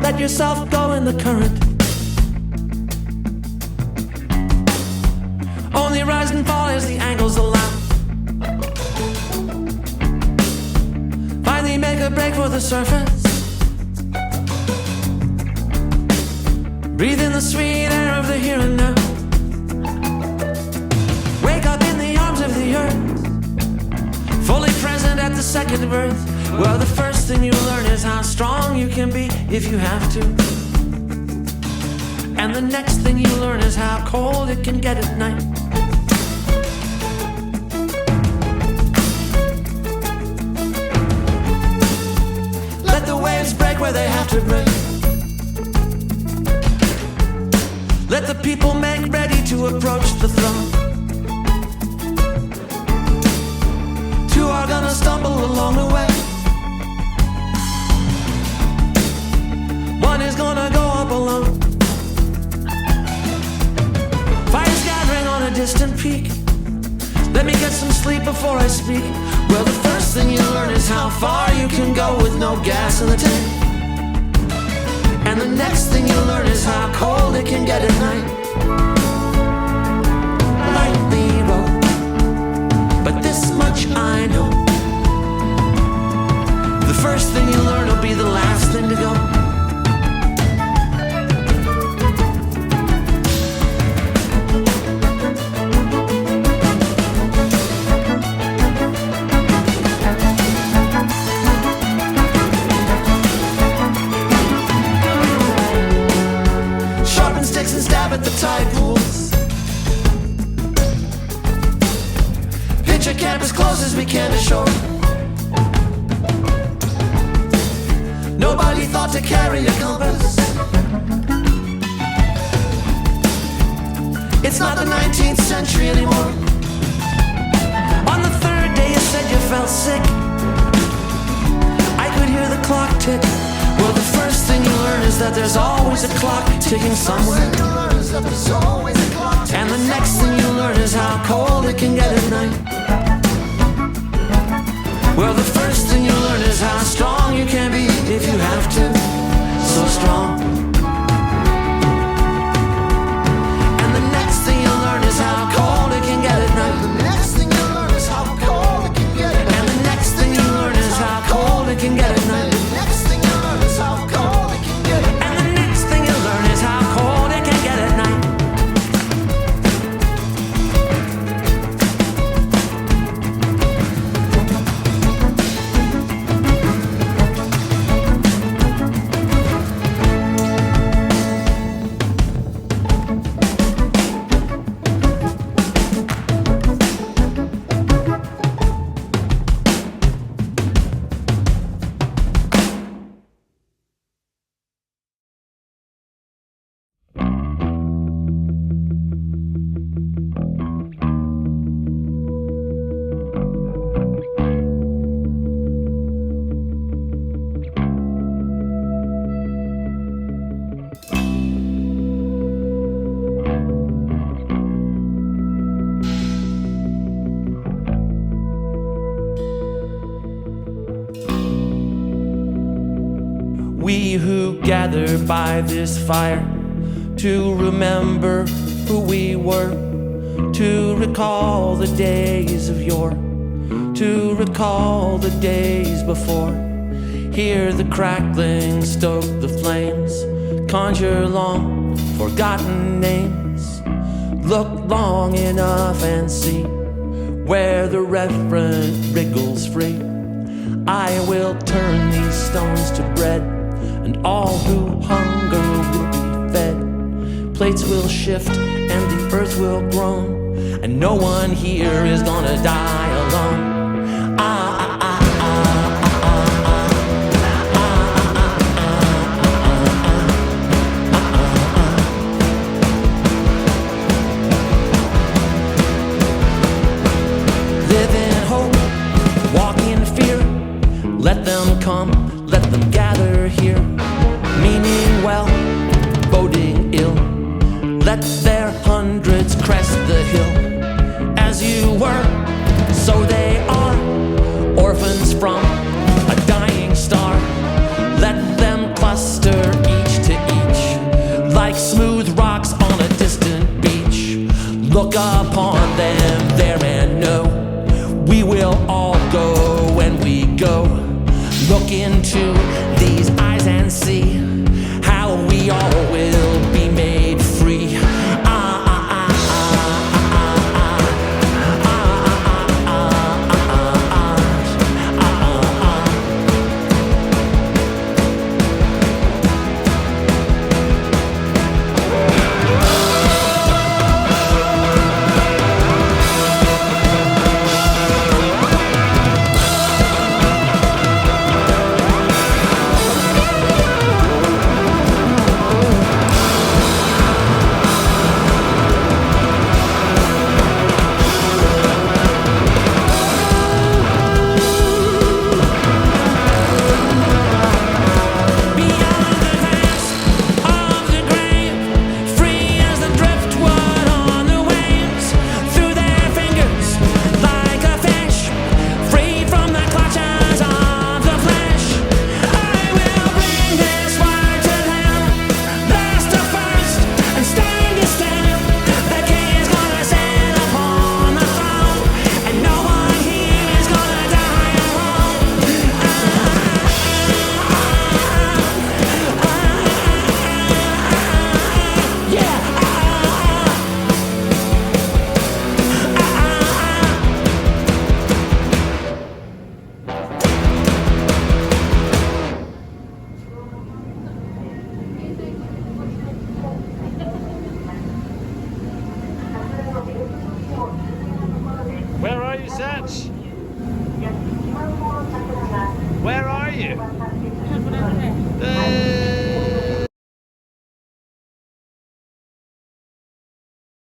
Let yourself go in the current. Only rise and fall as the angles allow. Finally make a break for the surface. Breathe in the sweet air of the here and now. Wake up in the arms of the earth, fully present at the second birth. Well, the first thing you learn is how strong you can be if you have to. And the next thing you learn is how cold it can get at night. Let the waves break where they have to break. Let the people make ready to approach the throne. Two are gonna stumble along the way. One is gonna go up alone. Fire's gathering on a distant peak. Let me get some sleep before I speak. Well, the first thing you learn is how far you can go with no gas in the tank. And the next thing you learn is how cold it can get at night. Lightly road, but this much I know. The first thing you learn will be the last thing to go. And stab at the tide pools. Pitch a camp as close as we can to shore. Nobody thought to carry a compass. It's not the 19th century anymore. On the third day you said you felt sick. I could hear the clock tick. Well, the first thing you learn is that there's always a clock ticking somewhere. And the next thing you learn is how cold it can get at night. Well, the first thing you learn is how strong you can be if you have to. So strong. And the next thing you learn is how cold it can get at night. The next thing you learn is how cold it can get at night. And the next thing you learn is how cold it can get at night. How cold it can get. And the next thing you learn is how cold it can get at night. We who gather by this fire to remember who we were, to recall the days of yore, to recall the days before. Hear the crackling, stoke the flames, conjure long forgotten names. Look long enough and see where the reverend wriggles free. I will turn these stones to bread, and all who hunger will be fed. Plates will shift and the earth will groan, and no one here is gonna die alone. Live in hope, walk in fear. Let them come, let them gather here. Meaning well, boding ill. Let their hundreds crest the hill. As you were, so they are. Orphans from a dying star. Let them cluster each look into these eyes and see how we all will be made free. Where are you, Satch? Where are you?